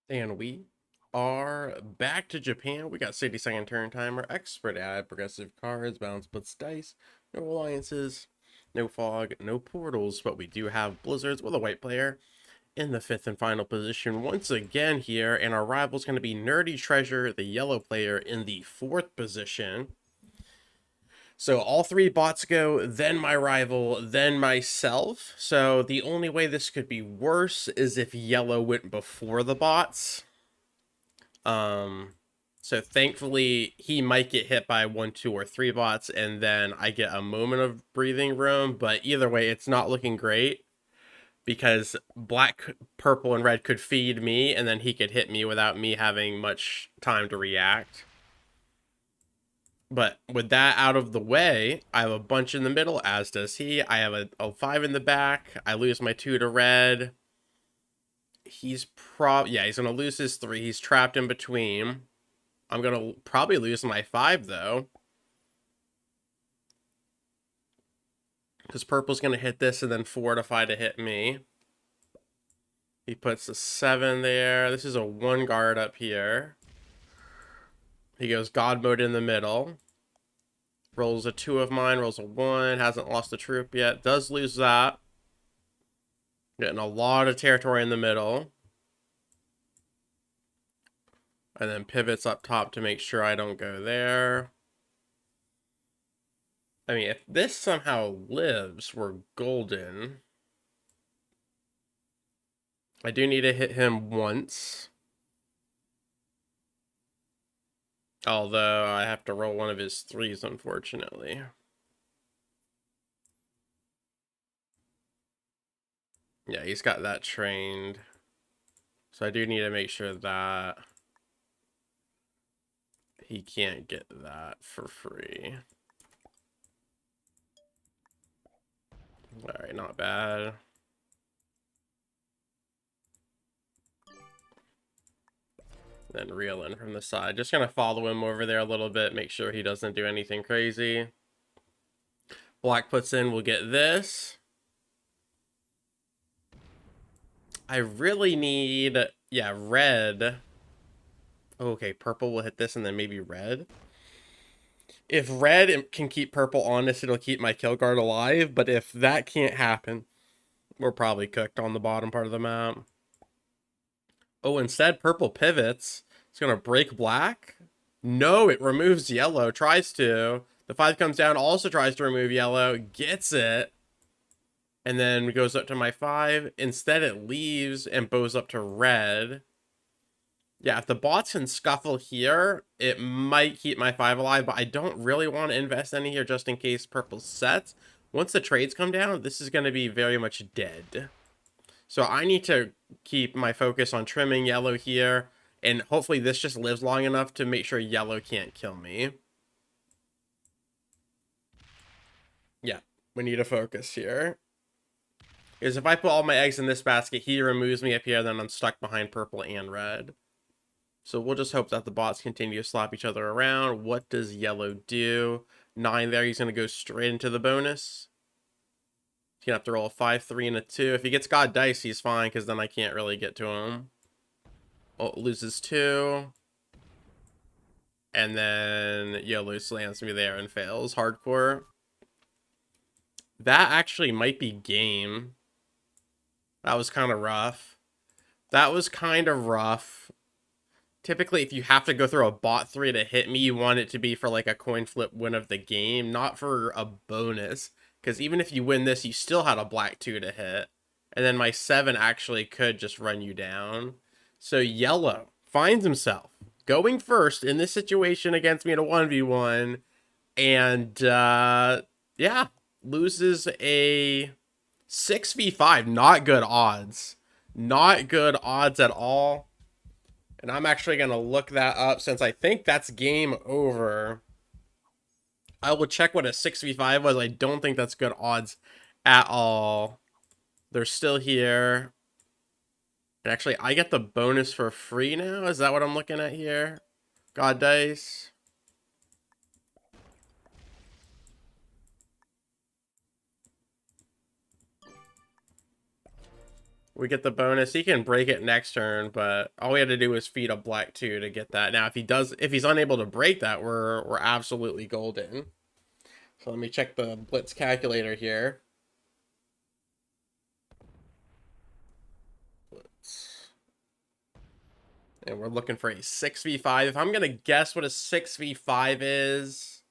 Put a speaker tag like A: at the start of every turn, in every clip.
A: And we are back to Japan. We got 60-second turn timer, expert ad, progressive cards, balance splits dice, no alliances, no fog, no portals, but we do have blizzards with a white player in the fifth and final position once again here, and our rival's going to be Nerdy Treasure, the yellow player, in the fourth position. So all three bots go, then my rival, then myself. So the only way this could be worse is if yellow went before the bots. Um, so thankfully he might get hit by 1, 2, or 3 bots, and then I get a moment of breathing room. But either way, it's not looking great because black, purple, and red could feed me, and then he could hit me without me having much time to react. But with that out of the way, I have a bunch in the middle, as does he. I have a 5 in the back. I lose my 2 to red. He's he's gonna lose his 3. He's trapped in between. I'm gonna probably lose my 5 though, because purple's gonna hit this and then fortify to hit me. He puts a 7 there. This is a 1 guard up here. He goes God mode in the middle. Rolls a 2 of mine, rolls a 1. Hasn't lost a troop yet. Does lose that. Getting a lot of territory in the middle. And then pivots up top to make sure I don't go there. I mean, if this somehow lives, we're golden. I do need to hit him once. Although I have to roll one of his 3s, unfortunately. Yeah, he's got that trained. So I do need to make sure that he can't get that for free. Alright, not bad. Then reel in from the side. Just gonna follow him over there a little bit, make sure he doesn't do anything crazy. Black puts in, we'll get this. I really need, yeah, red. Okay, purple will hit this and then maybe red. If red can keep purple on this, it'll keep my kill guard alive. But if that can't happen, we're probably cooked on the bottom part of the map. Oh, instead, purple pivots. It's going to break black. No, it removes yellow. Tries to. The 5 comes down, also tries to remove yellow. Gets it. And then goes up to my 5. Instead, it leaves and bows up to red. Yeah, if the bots can scuffle here, it might keep my 5 alive, but I don't really want to invest any here just in case purple sets. Once the trades come down, this is going to be very much dead. So I need to keep my focus on trimming yellow here, and hopefully this just lives long enough to make sure yellow can't kill me. Yeah, we need to focus here. Because if I put all my eggs in this basket, he removes me up here, then I'm stuck behind purple and red. So we'll just hope that the bots continue to slap each other around. What does yellow do? 9 there. He's going to go straight into the bonus. He's going to have to roll a 5, 3, and a 2. If he gets God dice, he's fine, because then I can't really get to him. Oh, loses 2. And then yellow slams me there and fails. Hardcore. That actually might be game. That was kind of rough. That was kind of rough. Typically, if you have to go through a bot 3 to hit me, you want it to be for like a coin flip win of the game, not for a bonus. Because even if you win this, you still had a black 2 to hit. And then my 7 actually could just run you down. So yellow finds himself going first in this situation against me in a 1v1. And yeah, loses a 6v5. Not good odds. Not good odds at all. And I'm actually going to look that up since I think that's game over. I will check what a 6v5 was. I don't think that's good odds at all. They're still here. And actually, I get the bonus for free now? Is that what I'm looking at here? God dice. We get the bonus. He can break it next turn, but all we had to do was feed a black 2 to get that. Now, if he's unable to break that, we're absolutely golden. So let me check the blitz calculator here. Blitz. And we're looking for a 6v5. If I'm gonna guess what a 6v5 is,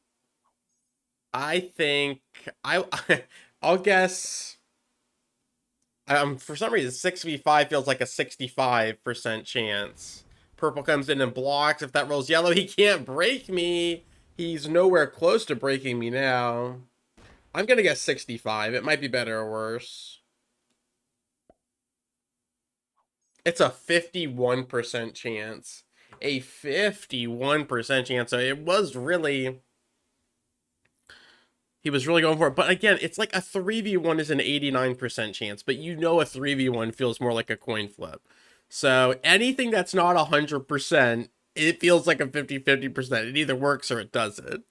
A: I think I'll guess. For some reason, 6v5 feels like a 65% chance. Purple comes in and blocks. If that rolls yellow, he can't break me. He's nowhere close to breaking me now. I'm going to guess 65. It might be better or worse. It's a 51% chance. A 51% chance. So it was really... He was really going for it. But again, it's like a 3v1 is an 89% chance. But you know a 3v1 feels more like a coin flip. So anything that's not 100%, it feels like a 50-50%. It either works or it doesn't.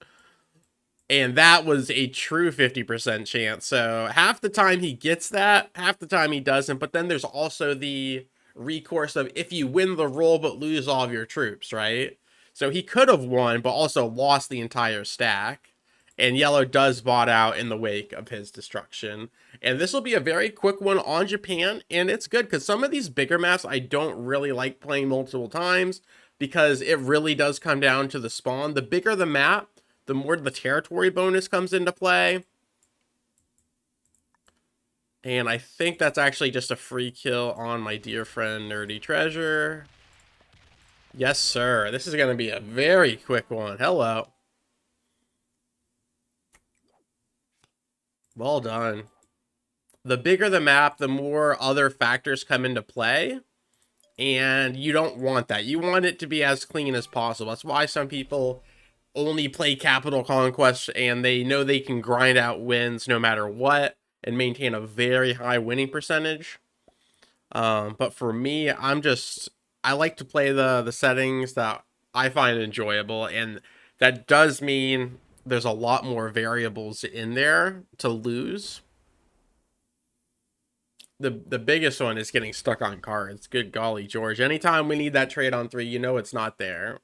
A: And that was a true 50% chance. So half the time he gets that, half the time he doesn't. But then there's also the recourse of if you win the roll but lose all of your troops, right? So he could have won, but also lost the entire stack. And yellow does bot out in the wake of his destruction. And this will be a very quick one on Japan. And it's good because some of these bigger maps I don't really like playing multiple times because it really does come down to the spawn. The bigger the map, the more the territory bonus comes into play. And I think that's actually just a free kill on my dear friend Nerdy Treasure. Yes, sir. This is going to be a very quick one. Hello. Well done. The bigger the map, the more other factors come into play. And you don't want that. You want it to be as clean as possible. That's why some people only play Capital Conquest and they know they can grind out wins no matter what and maintain a very high winning percentage. But for me, I like to play the settings that I find enjoyable, and that does mean there's a lot more variables in there to lose. The biggest one is getting stuck on cards. Good golly, George. Anytime we need that trade on 3, you know it's not there.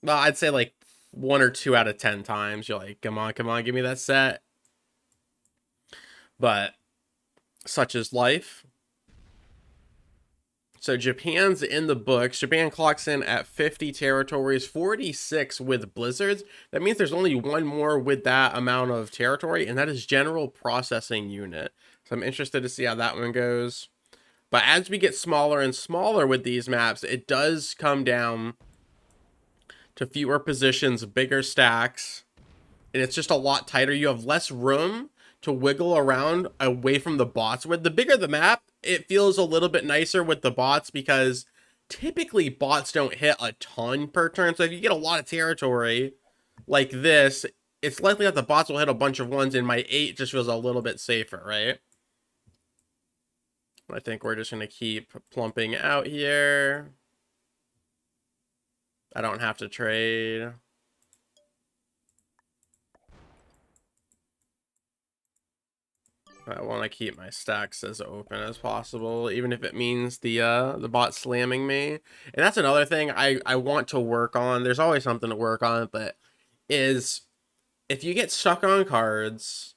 A: Well, I'd say like 1 or 2 out of 10 times. You're like, come on, give me that set. But such is life. So Japan's in the books. Japan clocks in at 50 territories, 46 with blizzards. That means there's only one more with that amount of territory, and that is General Processing Unit. So I'm interested to see how that one goes. But as we get smaller and smaller with these maps, it does come down to fewer positions, bigger stacks, and it's just a lot tighter. You have less room to wiggle around away from the bots. With the bigger the map, it feels a little bit nicer with the bots because typically bots don't hit a ton per turn. So if you get a lot of territory like this, it's likely that the bots will hit a bunch of ones, and my 8 just feels a little bit safer, right? I think we're just going to keep plumping out here. I don't have to trade. I want to keep my stacks as open as possible, even if it means the bot slamming me. And that's another thing I want to work on. There's always something to work on, but is if you get stuck on cards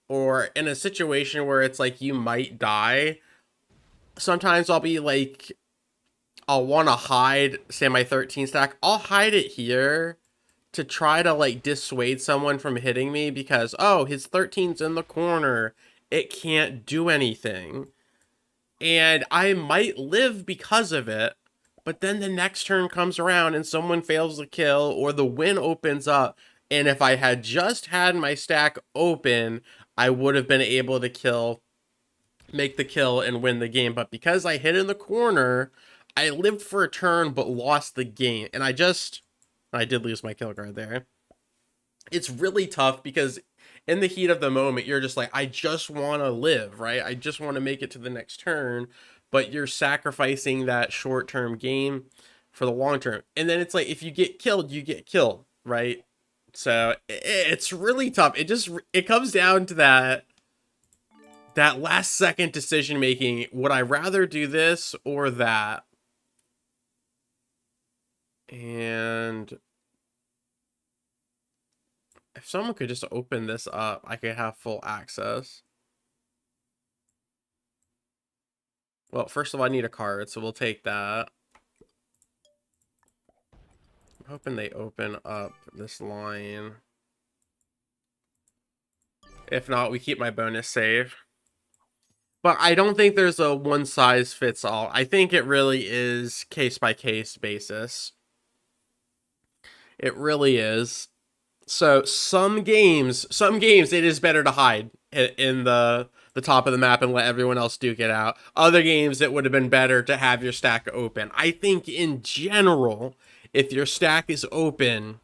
A: or in a situation where it's like you might die, sometimes I'll be like, I'll want to hide, say, my 13 stack. I'll hide it here to try to like dissuade someone from hitting me because, oh, his 13's in the corner. It can't do anything. And I might live because of it, but then the next turn comes around and someone fails the kill or the win opens up. And if I had just had my stack open, I would have been able to make the kill and win the game. But because I hit in the corner, I lived for a turn but lost the game. And I did lose my kill card there. It's really tough because in the heat of the moment, you're just like, I just want to live, right? I just want to make it to the next turn, but you're sacrificing that short-term game for the long term. And then it's like, if you get killed, you get killed, right? So it's really tough. It comes down to that that last second decision making, would I rather do this or that? And if someone could just open this up, I could have full access. Well, first of all, I need a card, so we'll take that. I'm hoping they open up this line. If not, we keep my bonus save. But I don't think there's a one-size-fits-all. I think it really is case-by-case basis. It really is. So some games it is better to hide in the top of the map and let everyone else duke it out. Other games it would have been better to have your stack open. I think in general, if your stack is open,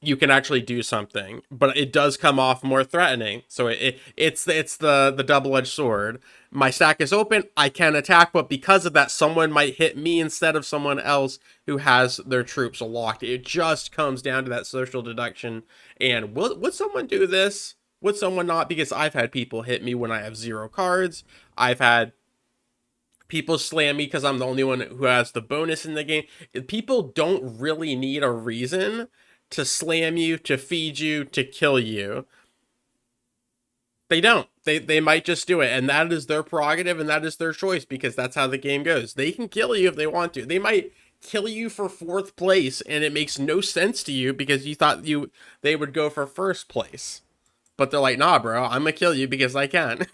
A: you can actually do something, but it does come off more threatening. So it's the double-edged sword. My stack is open, I can attack, but because of that, someone might hit me instead of someone else who has their troops locked. It just comes down to that social deduction. And would someone do this? Would someone not? Because I've had people hit me when I have 0 cards. I've had people slam me because I'm the only one who has the bonus in the game. People don't really need a reason to slam you, to feed you, to kill you. They don't. They might just do it, and that is their prerogative, and that is their choice, because that's how the game goes. They can kill you if they want to. They might kill you for 4th place, and it makes no sense to you because you thought they would go for 1st place. But they're like, nah, bro, I'm gonna kill you because I can.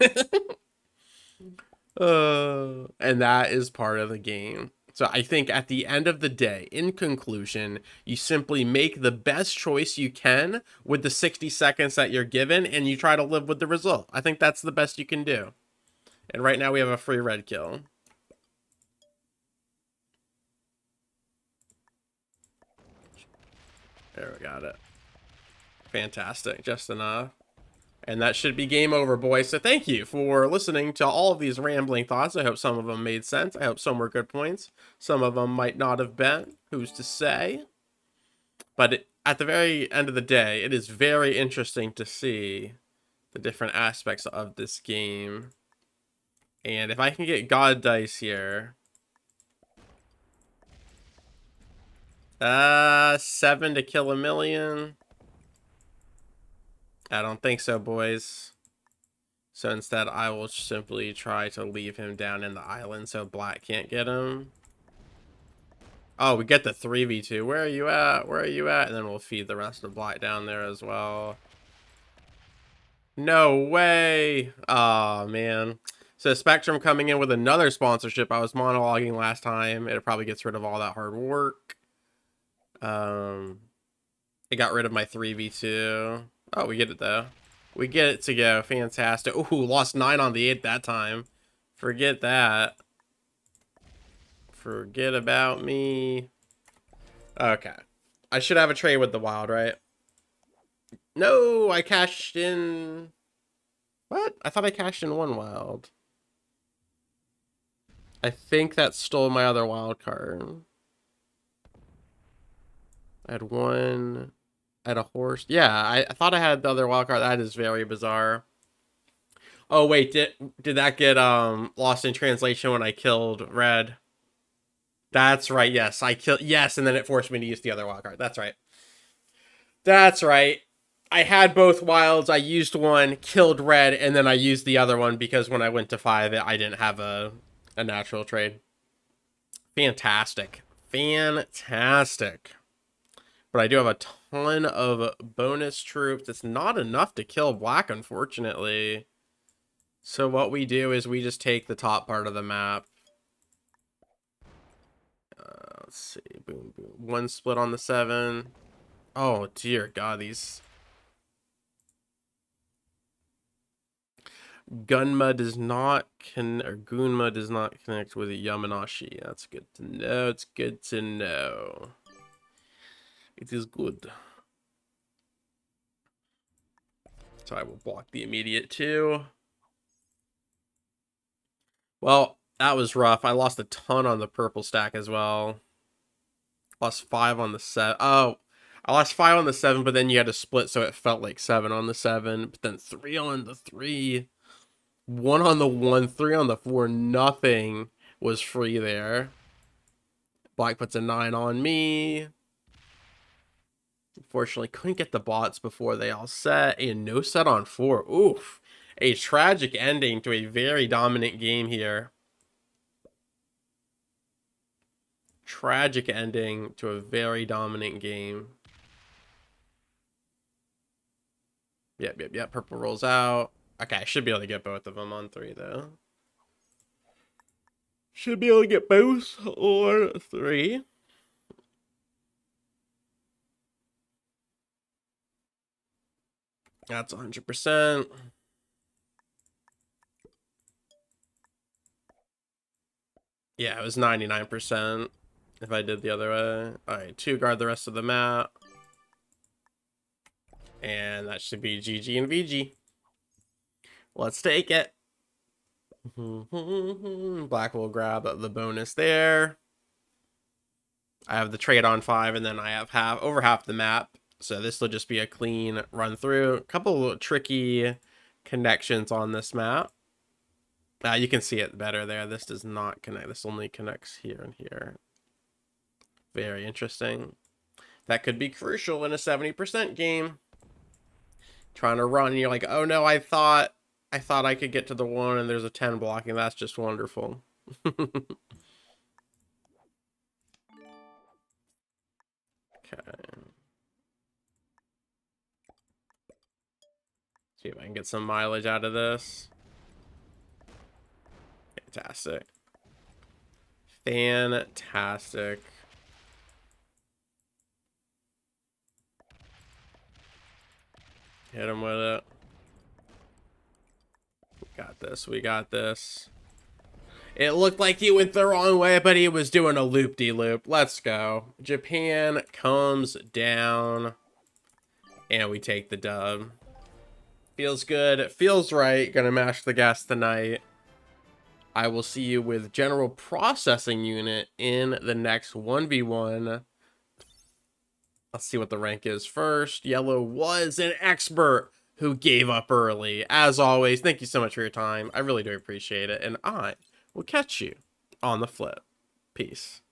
A: And that is part of the game. So I think at the end of the day, in conclusion, you simply make the best choice you can with the 60 seconds that you're given, and you try to live with the result. I think that's the best you can do. And right now we have a free red kill. There, we got it. Fantastic, just enough. And that should be game over, boys. So thank you for listening to all of these rambling thoughts. I hope some of them made sense. I hope some were good points. Some of them might not have been. Who's to say? But at the very end of the day, it is very interesting to see the different aspects of this game. And if I can get God Dice here. 7 to kill a million. I don't think so, boys. So instead, I will simply try to leave him down in the island so black can't get him. Oh, we get the 3v2. Where are you at? Where are you at? And then we'll feed the rest of black down there as well. No way. Oh, man. So Spectrum coming in with another sponsorship. I was monologuing last time. It probably gets rid of all that hard work. It got rid of my 3v2. Oh, we get it, though. We get it to go. Fantastic. Ooh, lost 9 on the 8 that time. Forget that. Forget about me. Okay. I should have a trade with the wild, right? No, I cashed in... What? I thought I cashed in 1 wild. I think that stole my other wild card. I had 1... I had a horse. Yeah, I thought I had the other wild card. That is very bizarre. Oh, wait, did that get lost in translation when I killed red? That's right, yes. I killed... Yes, and then it forced me to use the other wild card. That's right. That's right. I had both wilds. I used one, killed red, and then I used the other one because when I went to 5, I didn't have a natural trade. Fantastic. Fantastic. But I do have a ton of bonus troops. It's not enough to kill black, unfortunately. So what we do is we just take the top part of the map. Let's see. Boom, boom. 1 split on the 7. Oh, dear God, these... Gunma does not Gunma does not connect with Yamanashi. That's good to know. It's good to know. It is good. So I will block the immediate too. Well, that was rough. I lost a ton on the purple stack as well. Lost 5 on the set. Oh, I lost 5 on the 7, but then you had to split, so it felt like 7 on the 7. But then 3 on the 3. 1 on the 1, 3 on the 4. Nothing was free there. Black puts a 9 on me. Unfortunately, couldn't get the bots before they all set. And no set on 4. Oof. A tragic ending to a very dominant game here. Tragic ending to a very dominant game. Yep. Purple rolls out. Okay, I should be able to get both of them on 3, though. Should be able to get both on 3. That's 100%. Yeah, it was 99% if I did the other way. Alright, 2 guard the rest of the map. And that should be GG and VG. Let's take it. Black will grab the bonus there. I have the trade on 5, and then I have over half the map. So this will just be a clean run through. A couple of tricky connections on this map. You can see it better there. This does not connect. This only connects here and here. Very interesting. That could be crucial in a 70% game. Trying to run, and you're like, oh no, I thought I could get to the 1, and there's a 10 blocking. That's just wonderful. Okay. See if I can get some mileage out of this. Fantastic. Fantastic. Hit him with it. We got this. We got this. It looked like he went the wrong way, but he was doing a loop-de-loop. Let's go. Japan comes down. And we take the dub. Feels good. It feels right. Gonna mash the gas tonight. I will see you with General Processing Unit in the next 1v1. Let's see what the rank is first. Yellow was an expert who gave up early. As always, thank you so much for your time. I really do appreciate it. And I will catch you on the flip. Peace.